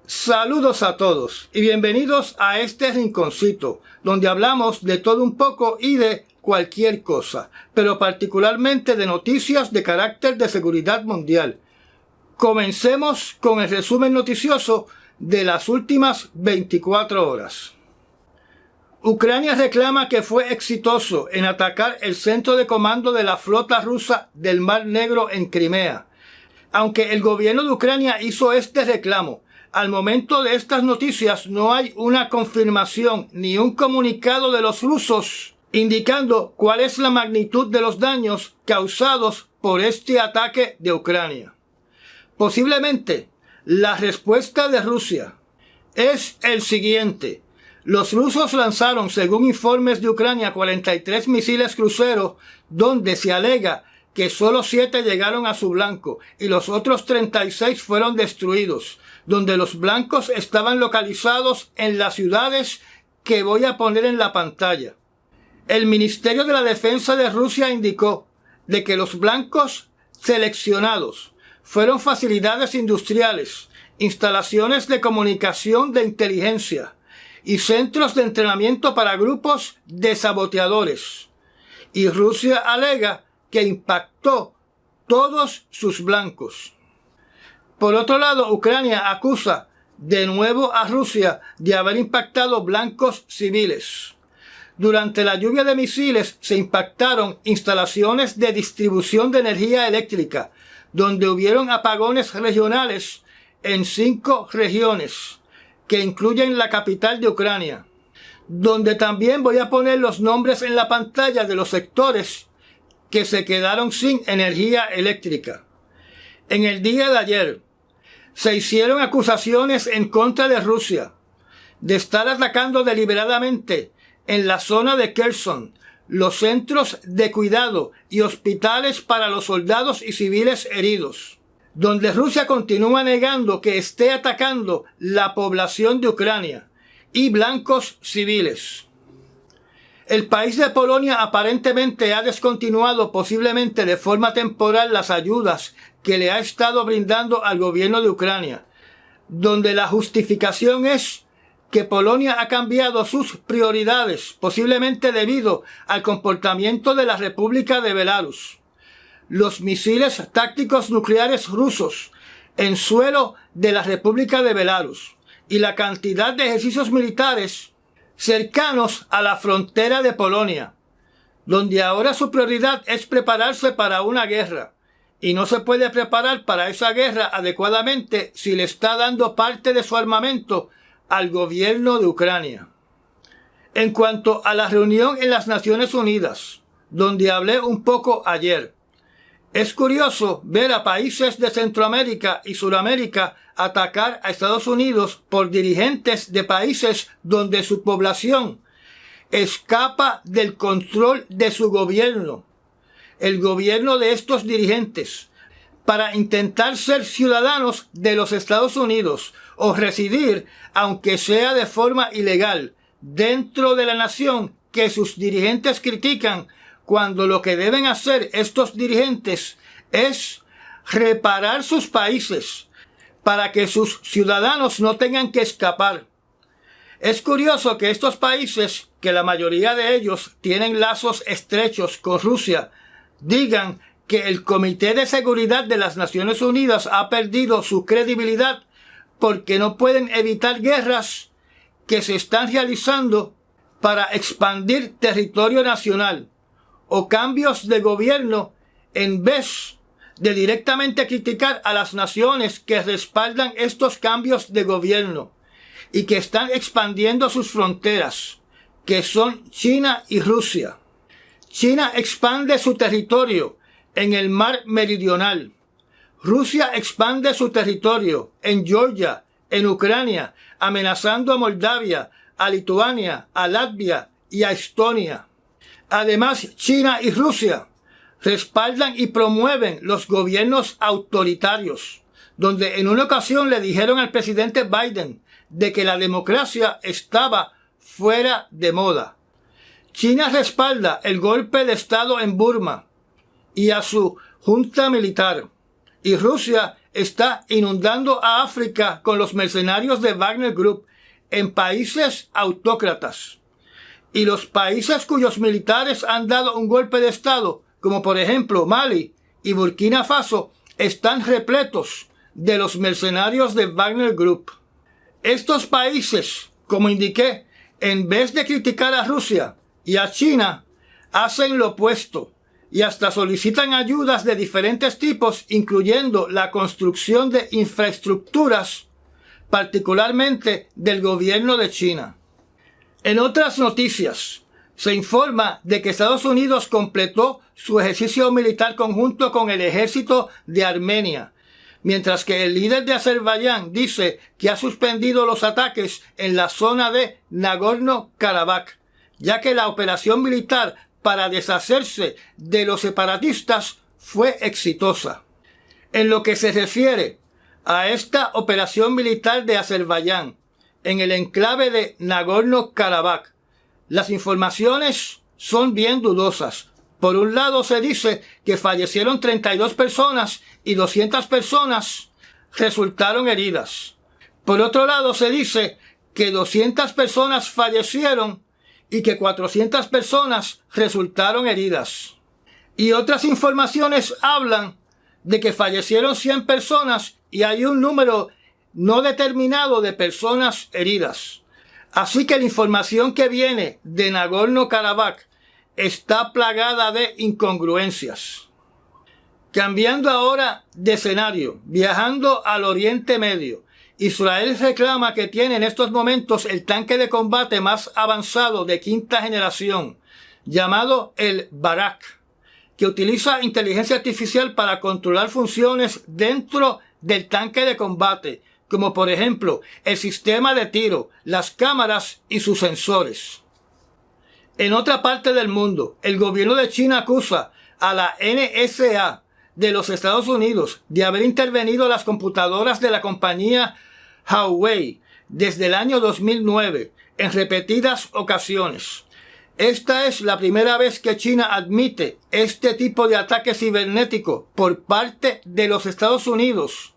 Saludos a todos y bienvenidos a este rinconcito, donde hablamos de todo un poco y de cualquier cosa, pero particularmente de noticias de carácter de seguridad mundial. Comencemos con el resumen noticioso de las últimas 24 horas. Ucrania reclama que fue exitoso en atacar el centro de comando de la flota rusa del Mar Negro en Crimea. Aunque el gobierno de Ucrania hizo este reclamo, al momento de estas noticias no hay una confirmación ni un comunicado de los rusos indicando cuál es la magnitud de los daños causados por este ataque de Ucrania. Posiblemente la respuesta de Rusia es el siguiente. Los rusos lanzaron, según informes de Ucrania, 43 misiles crucero, donde se alega que solo 7 llegaron a su blanco y los otros 36 fueron destruidos, donde los blancos estaban localizados en las ciudades que voy a poner en la pantalla. El Ministerio de la Defensa de Rusia indicó de que los blancos seleccionados fueron facilidades industriales, instalaciones de comunicación de inteligencia y centros de entrenamiento para grupos de saboteadores. Y Rusia alega que impactó todos sus blancos. Por otro lado, Ucrania acusa de nuevo a Rusia de haber impactado blancos civiles. Durante la lluvia de misiles se impactaron instalaciones de distribución de energía eléctrica, donde hubieron apagones regionales en 5 regiones, que incluyen la capital de Ucrania, donde también voy a poner los nombres en la pantalla de los sectores que se quedaron sin energía eléctrica. En el día de ayer, se hicieron acusaciones en contra de Rusia de estar atacando deliberadamente en la zona de Kherson los centros de cuidado y hospitales para los soldados y civiles heridos, donde Rusia continúa negando que esté atacando la población de Ucrania y blancos civiles. El país de Polonia aparentemente ha descontinuado posiblemente de forma temporal las ayudas que le ha estado brindando al gobierno de Ucrania, donde la justificación es que Polonia ha cambiado sus prioridades, posiblemente debido al comportamiento de la República de Belarus. Los misiles tácticos nucleares rusos en suelo de la República de Belarus y la cantidad de ejercicios militares cercanos a la frontera de Polonia, donde ahora su prioridad es prepararse para una guerra, y no se puede preparar para esa guerra adecuadamente si le está dando parte de su armamento al gobierno de Ucrania. En cuanto a la reunión en las Naciones Unidas, donde hablé un poco ayer, es curioso ver a países de Centroamérica y Sudamérica atacar a Estados Unidos por dirigentes de países donde su población escapa del control de su gobierno, el gobierno de estos dirigentes, para intentar ser ciudadanos de los Estados Unidos o residir, aunque sea de forma ilegal, dentro de la nación que sus dirigentes critican, cuando lo que deben hacer estos dirigentes es reparar sus países para que sus ciudadanos no tengan que escapar. Es curioso que estos países, que la mayoría de ellos tienen lazos estrechos con Rusia, digan que el Comité de Seguridad de las Naciones Unidas ha perdido su credibilidad porque no pueden evitar guerras que se están realizando para expandir territorio nacional o cambios de gobierno, en vez de directamente criticar a las naciones que respaldan estos cambios de gobierno y que están expandiendo sus fronteras, que son China y Rusia. China expande su territorio en el mar meridional. Rusia expande su territorio en Georgia, en Ucrania, amenazando a Moldavia, a Lituania, a Latvia y a Estonia. Además, China y Rusia respaldan y promueven los gobiernos autoritarios, donde en una ocasión le dijeron al presidente Biden de que la democracia estaba fuera de moda. China respalda el golpe de Estado en Burma y a su junta militar, y Rusia está inundando a África con los mercenarios de Wagner Group en países autócratas. Y los países cuyos militares han dado un golpe de estado, como por ejemplo Mali y Burkina Faso, están repletos de los mercenarios de Wagner Group. Estos países, como indiqué, en vez de criticar a Rusia y a China, hacen lo opuesto y hasta solicitan ayudas de diferentes tipos, incluyendo la construcción de infraestructuras, particularmente del gobierno de China. En otras noticias, se informa de que Estados Unidos completó su ejercicio militar conjunto con el ejército de Armenia, mientras que el líder de Azerbaiyán dice que ha suspendido los ataques en la zona de Nagorno-Karabaj, ya que la operación militar para deshacerse de los separatistas fue exitosa. En lo que se refiere a esta operación militar de Azerbaiyán en el enclave de Nagorno-Karabaj, las informaciones son bien dudosas. Por un lado se dice que fallecieron 32 personas y 200 personas resultaron heridas. Por otro lado se dice que 200 personas fallecieron y que 400 personas resultaron heridas. Y otras informaciones hablan de que fallecieron 100 personas y hay un número no determinado de personas heridas. Así que la información que viene de Nagorno-Karabaj está plagada de incongruencias. Cambiando ahora de escenario, viajando al Oriente Medio, Israel reclama que tiene en estos momentos el tanque de combate más avanzado de quinta generación, llamado el Barak, que utiliza inteligencia artificial para controlar funciones dentro del tanque de combate, como por ejemplo el sistema de tiro, las cámaras y sus sensores. En otra parte del mundo, el gobierno de China acusa a la NSA de los Estados Unidos de haber intervenido las computadoras de la compañía Huawei desde el año 2009 en repetidas ocasiones. Esta es la primera vez que China admite este tipo de ataque cibernético por parte de los Estados Unidos,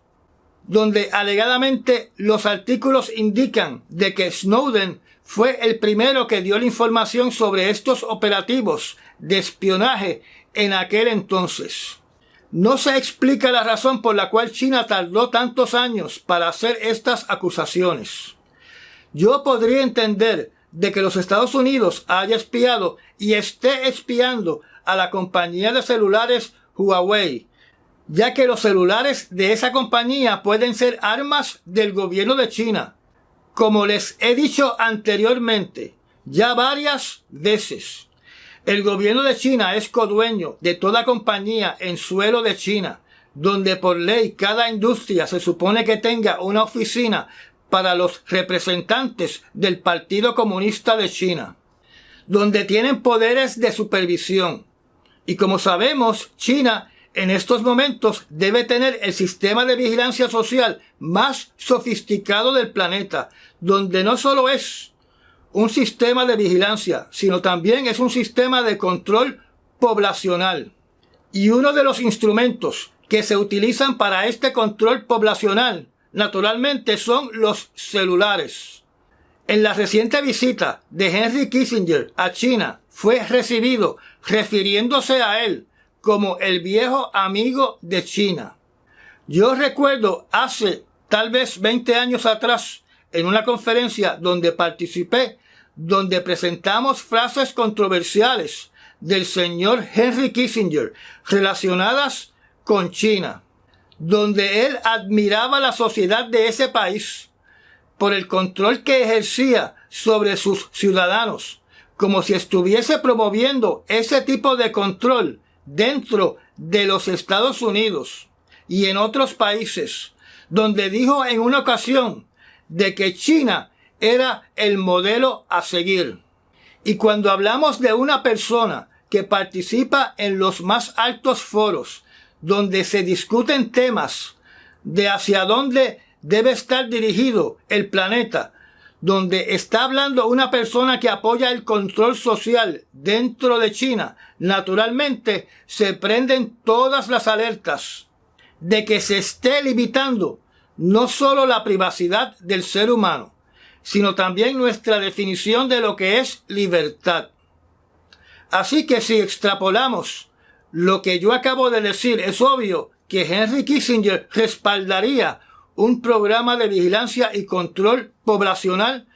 donde alegadamente los artículos indican de que Snowden fue el primero que dio la información sobre estos operativos de espionaje en aquel entonces. No se explica la razón por la cual China tardó tantos años para hacer estas acusaciones. Yo podría entender de que los Estados Unidos haya espiado y esté espiando a la compañía de celulares Huawei, ya que los celulares de esa compañía pueden ser armas del gobierno de China. Como les he dicho anteriormente, ya varias veces, el gobierno de China es codueño de toda compañía en suelo de China, donde por ley cada industria se supone que tenga una oficina para los representantes del Partido Comunista de China, donde tienen poderes de supervisión. Y como sabemos, China en estos momentos debe tener el sistema de vigilancia social más sofisticado del planeta, donde no solo es un sistema de vigilancia, sino también es un sistema de control poblacional. Y uno de los instrumentos que se utilizan para este control poblacional, naturalmente, son los celulares. En la reciente visita de Henry Kissinger a China, fue recibido refiriéndose a él como el viejo amigo de China. Yo recuerdo hace tal vez 20 años atrás, en una conferencia donde participé, donde presentamos frases controversiales del señor Henry Kissinger relacionadas con China, donde él admiraba la sociedad de ese país por el control que ejercía sobre sus ciudadanos, como si estuviese promoviendo ese tipo de control dentro de los Estados Unidos y en otros países, donde dijo en una ocasión de que China era el modelo a seguir. Y cuando hablamos de una persona que participa en los más altos foros, donde se discuten temas de hacia dónde debe estar dirigido el planeta, donde está hablando una persona que apoya el control social dentro de China, naturalmente se prenden todas las alertas. de que se esté limitando no solo la privacidad del ser humano, sino también nuestra definición de lo que es libertad. Así que si extrapolamos lo que yo acabo de decir, es obvio que Henry Kissinger respaldaría un programa de vigilancia y control poblacional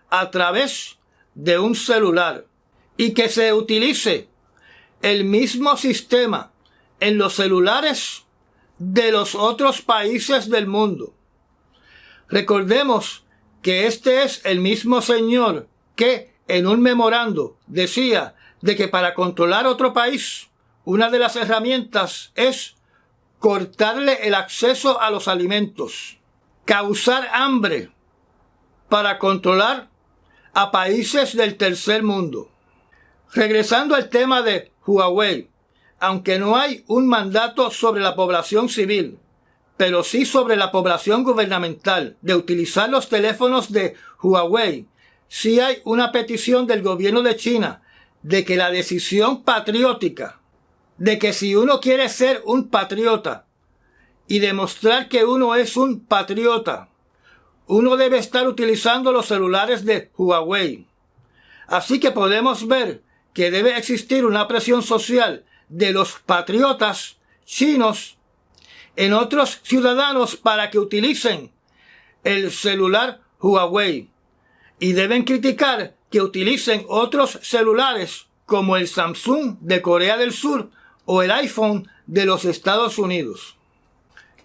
a través de un celular y que se utilice el mismo sistema en los celulares de los otros países del mundo. Recordemos que este es el mismo señor que en un memorando decía de que para controlar otro país, una de las herramientas es cortarle el acceso a los alimentos, causar hambre para controlar a países del tercer mundo. Regresando al tema de Huawei, aunque no hay un mandato sobre la población civil, pero sí sobre la población gubernamental de utilizar los teléfonos de Huawei, sí hay una petición del gobierno de China de que la decisión patriótica, de que si uno quiere ser un patriota y demostrar que uno es un patriota, uno debe estar utilizando los celulares de Huawei. Así que podemos ver que debe existir una presión social de los patriotas chinos en otros ciudadanos para que utilicen el celular Huawei y deben criticar que utilicen otros celulares como el Samsung de Corea del Sur o el iPhone de los Estados Unidos.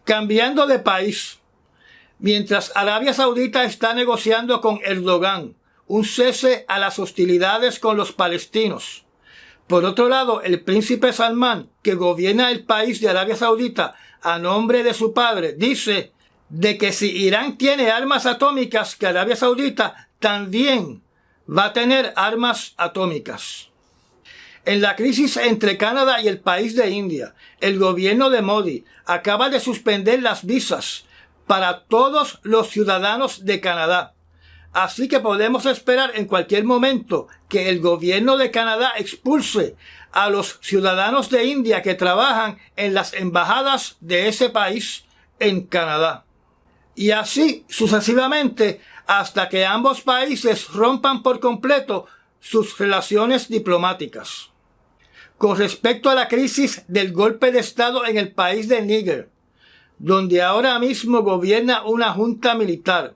Cambiando de país, mientras Arabia Saudita está negociando con Erdogan un cese a las hostilidades con los palestinos, por otro lado, el príncipe Salmán, que gobierna el país de Arabia Saudita a nombre de su padre, dice de que si Irán tiene armas atómicas, que Arabia Saudita también va a tener armas atómicas. En la crisis entre Canadá y el país de India, el gobierno de Modi acaba de suspender las visas para todos los ciudadanos de Canadá. Así que podemos esperar en cualquier momento que el gobierno de Canadá expulse a los ciudadanos de India que trabajan en las embajadas de ese país en Canadá. Y así sucesivamente hasta que ambos países rompan por completo sus relaciones diplomáticas. Con respecto a la crisis del golpe de Estado en el país de Níger, donde ahora mismo gobierna una junta militar,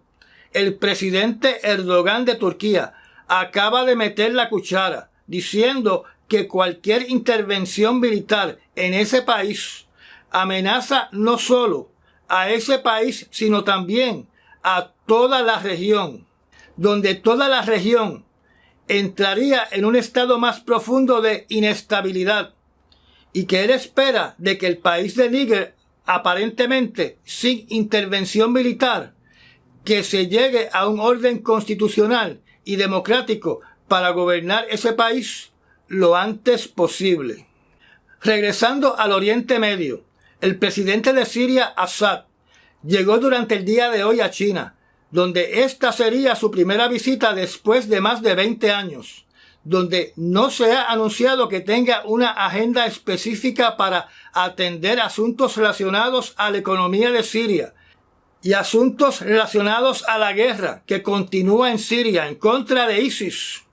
el presidente Erdogan de Turquía acaba de meter la cuchara, diciendo que cualquier intervención militar en ese país amenaza no solo a ese país, sino también a toda la región, donde toda la región entraría en un estado más profundo de inestabilidad, y que él espera de que el país de Níger, aparentemente sin intervención militar, que se llegue a un orden constitucional y democrático para gobernar ese país lo antes posible. Regresando al Oriente Medio, el presidente de Siria, Assad, llegó durante el día de hoy a China, donde esta sería su primera visita después de más de 20 años, donde no se ha anunciado que tenga una agenda específica para atender asuntos relacionados a la economía de Siria y asuntos relacionados a la guerra que continúa en Siria en contra de ISIS,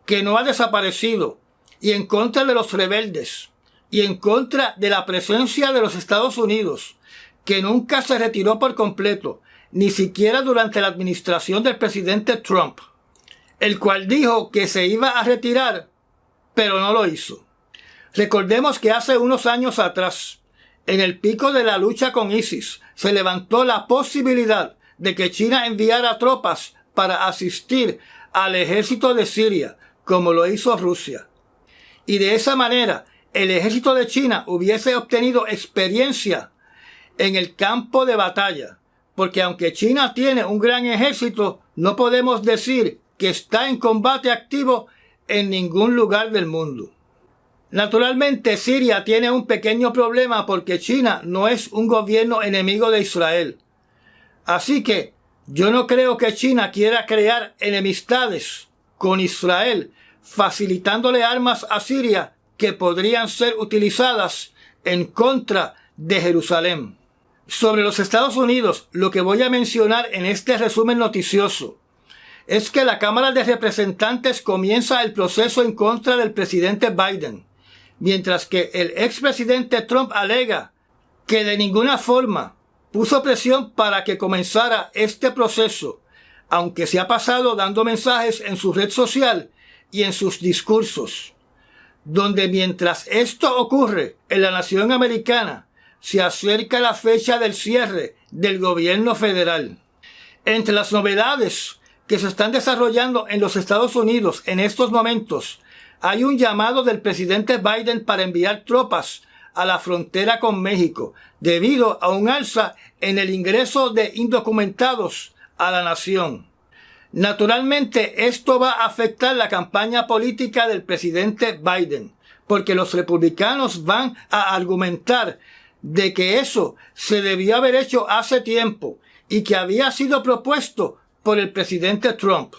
que no ha desaparecido, y en contra de los rebeldes, y en contra de la presencia de los Estados Unidos, que nunca se retiró por completo, ni siquiera durante la administración del presidente Trump, el cual dijo que se iba a retirar, pero no lo hizo. Recordemos que hace unos años atrás, en el pico de la lucha con ISIS, se levantó la posibilidad de que China enviara tropas para asistir al ejército de Siria, como lo hizo Rusia. Y de esa manera, el ejército de China hubiese obtenido experiencia en el campo de batalla, porque aunque China tiene un gran ejército, no podemos decir que está en combate activo en ningún lugar del mundo. Naturalmente, Siria tiene un pequeño problema porque China no es un gobierno enemigo de Israel. Así que yo no creo que China quiera crear enemistades con Israel, facilitándole armas a Siria que podrían ser utilizadas en contra de Jerusalén. Sobre los Estados Unidos, lo que voy a mencionar en este resumen noticioso es que la Cámara de Representantes comienza el proceso en contra del presidente Biden, mientras que el expresidente Trump alega que de ninguna forma puso presión para que comenzara este proceso, aunque se ha pasado dando mensajes en su red social y en sus discursos, donde mientras esto ocurre en la nación americana, se acerca la fecha del cierre del gobierno federal. Entre las novedades que se están desarrollando en los Estados Unidos en estos momentos, hay un llamado del presidente Biden para enviar tropas a la frontera con México, debido a un alza en el ingreso de indocumentados a la nación. Naturalmente, esto va a afectar la campaña política del presidente Biden, porque los republicanos van a argumentar de que eso se debió haber hecho hace tiempo y que había sido propuesto por el presidente Trump.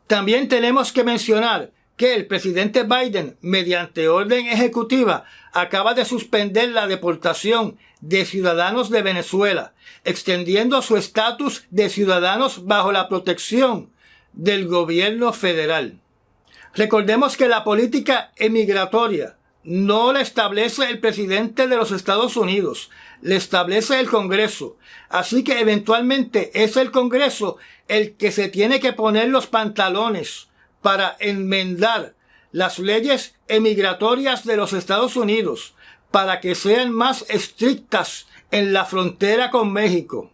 También tenemos que mencionar que el presidente Biden, mediante orden ejecutiva, acaba de suspender la deportación de ciudadanos de Venezuela, extendiendo su estatus de ciudadanos bajo la protección del gobierno federal. Recordemos que la política emigratoria no la establece el presidente de los Estados Unidos, la establece el Congreso. Así que eventualmente es el Congreso el que se tiene que poner los pantalones para enmendar las leyes emigratorias de los Estados Unidos para que sean más estrictas en la frontera con México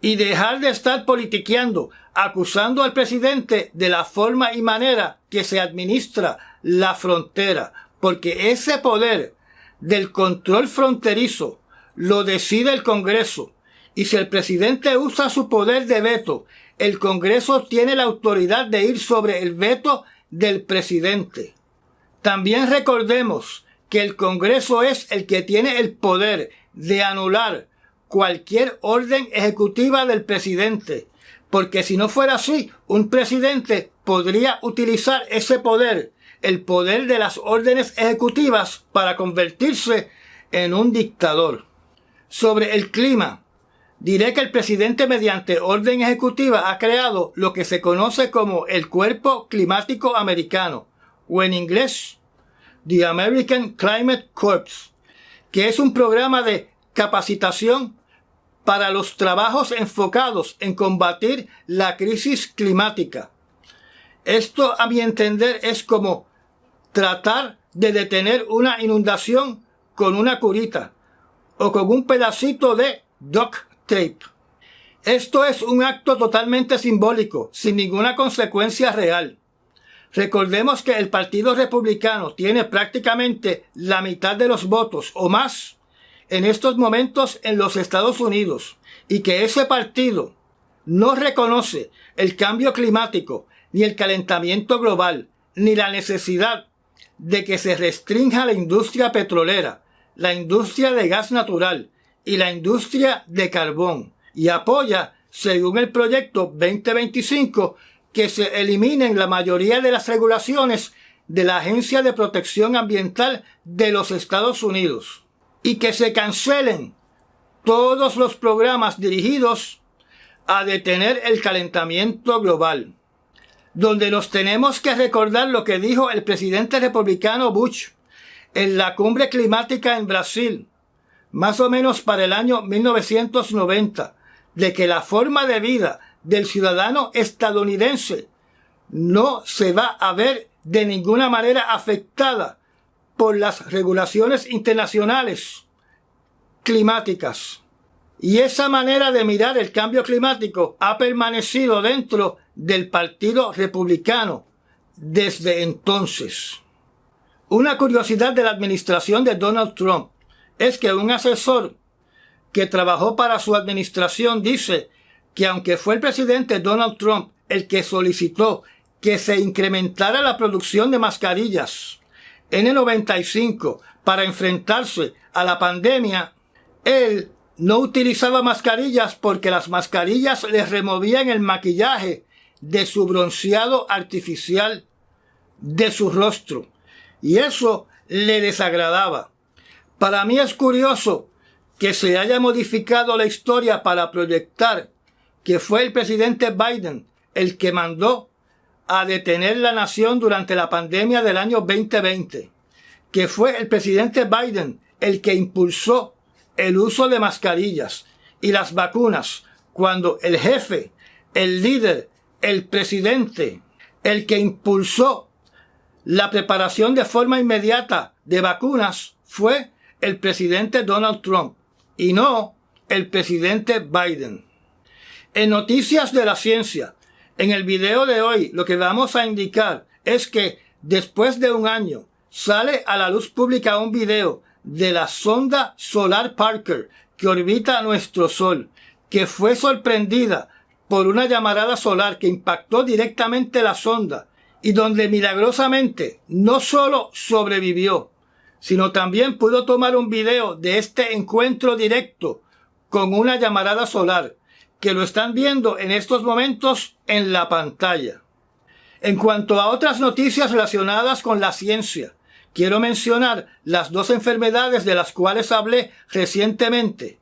y dejar de estar politiqueando, acusando al presidente de la forma y manera que se administra la frontera, porque ese poder del control fronterizo lo decide el Congreso, y si el presidente usa su poder de veto, el Congreso tiene la autoridad de ir sobre el veto del presidente. También recordemos que el Congreso es el que tiene el poder de anular cualquier orden ejecutiva del presidente, porque si no fuera así, un presidente podría utilizar ese poder, el poder de las órdenes ejecutivas, para convertirse en un dictador. Sobre el clima, diré que el presidente mediante orden ejecutiva ha creado lo que se conoce como el Cuerpo Climático Americano, o en inglés, The American Climate Corps, que es un programa de capacitación para los trabajos enfocados en combatir la crisis climática. Esto, a mi entender, es como tratar de detener una inundación con una curita o con un pedacito de duct tape. Esto es un acto totalmente simbólico, sin ninguna consecuencia real. Recordemos que el Partido Republicano tiene prácticamente la mitad de los votos o más en estos momentos en los Estados Unidos, y que ese partido no reconoce el cambio climático, ni el calentamiento global, ni la necesidad de que se restrinja la industria petrolera, la industria de gas natural y la industria de carbón, y apoya, según el proyecto 2025, que se eliminen la mayoría de las regulaciones de la Agencia de Protección Ambiental de los Estados Unidos y que se cancelen todos los programas dirigidos a detener el calentamiento global. Donde nos tenemos que recordar lo que dijo el presidente republicano Bush en la cumbre climática en Brasil, más o menos para el año 1990, de que la forma de vida del ciudadano estadounidense no se va a ver de ninguna manera afectada por las regulaciones internacionales climáticas. Y esa manera de mirar el cambio climático ha permanecido dentro del Partido Republicano desde entonces. Una curiosidad de la administración de Donald Trump es que un asesor que trabajó para su administración dice que aunque fue el presidente Donald Trump el que solicitó que se incrementara la producción de mascarillas N95 para enfrentarse a la pandemia, él no utilizaba mascarillas porque las mascarillas le removían el maquillaje de su bronceado artificial de su rostro, y eso le desagradaba. Para mí es curioso que se haya modificado la historia para proyectar que fue el presidente Biden el que mandó a detener la nación durante la pandemia del año 2020, que fue el presidente Biden el que impulsó el uso de mascarillas y las vacunas, cuando el jefe, el líder, el presidente, el que impulsó la preparación de forma inmediata de vacunas fue el presidente Donald Trump y no el presidente Biden. En Noticias de la Ciencia, en el video de hoy, lo que vamos a indicar es que después de un año sale a la luz pública un video de la sonda solar Parker que orbita nuestro Sol, que fue sorprendida por una llamarada solar que impactó directamente la sonda y donde milagrosamente no solo sobrevivió, sino también pudo tomar un video de este encuentro directo con una llamarada solar, que lo están viendo en estos momentos en la pantalla. En cuanto a otras noticias relacionadas con la ciencia, quiero mencionar las dos enfermedades de las cuales hablé recientemente,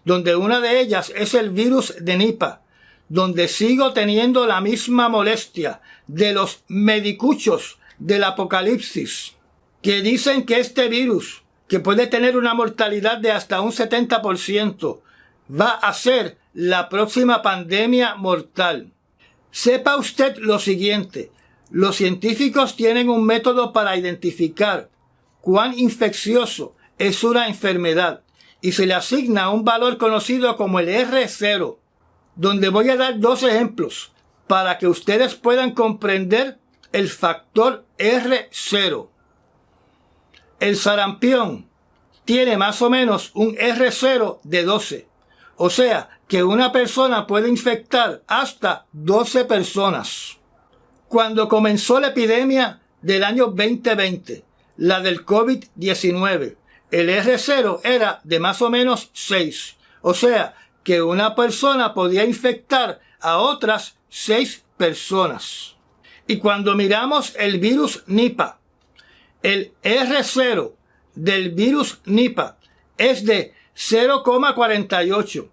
donde una de ellas es el virus de Nipah, donde sigo teniendo la misma molestia de los medicuchos del apocalipsis, que dicen que este virus, que puede tener una mortalidad de hasta un 70%, va a ser la próxima pandemia mortal. Sepa usted lo siguiente: los científicos tienen un método para identificar cuán infeccioso es una enfermedad y se le asigna un valor conocido como el R0, donde voy a dar dos ejemplos para que ustedes puedan comprender el factor R0. El sarampión tiene más o menos un R0 de 12, o sea que una persona puede infectar hasta 12 personas. Cuando comenzó la epidemia del año 2020, la del COVID-19, el R0 era de más o menos 6, o sea que una persona podía infectar a otras 6 personas. Y cuando miramos el virus Nipah, el R0 del virus Nipah es de 0,48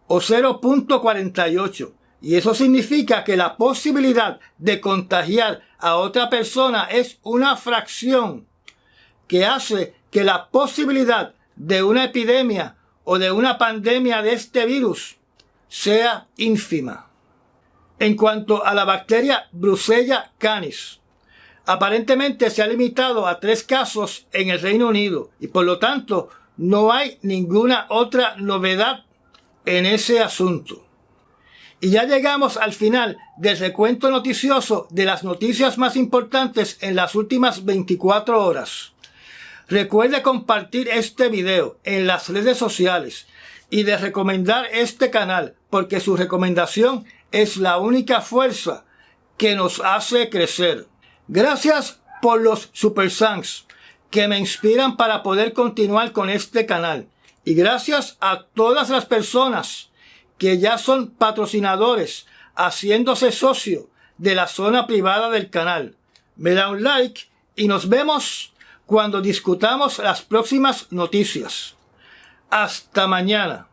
o 0.48, y eso significa que la posibilidad de contagiar a otra persona es una fracción, que hace que la posibilidad de una epidemia o de una pandemia de este virus sea ínfima. En cuanto a la bacteria Brucella canis, aparentemente se ha limitado a 3 casos en el Reino Unido y por lo tanto no hay ninguna otra novedad en ese asunto. Y ya llegamos al final del recuento noticioso de las noticias más importantes en las últimas 24 horas. Recuerde compartir este video en las redes sociales y de recomendar este canal, porque su recomendación es la única fuerza que nos hace crecer. Gracias por los Super Thanks que me inspiran para poder continuar con este canal. Y gracias a todas las personas que ya son patrocinadores haciéndose socio de la zona privada del canal. Me da un like y nos vemos cuando discutamos las próximas noticias. Hasta mañana.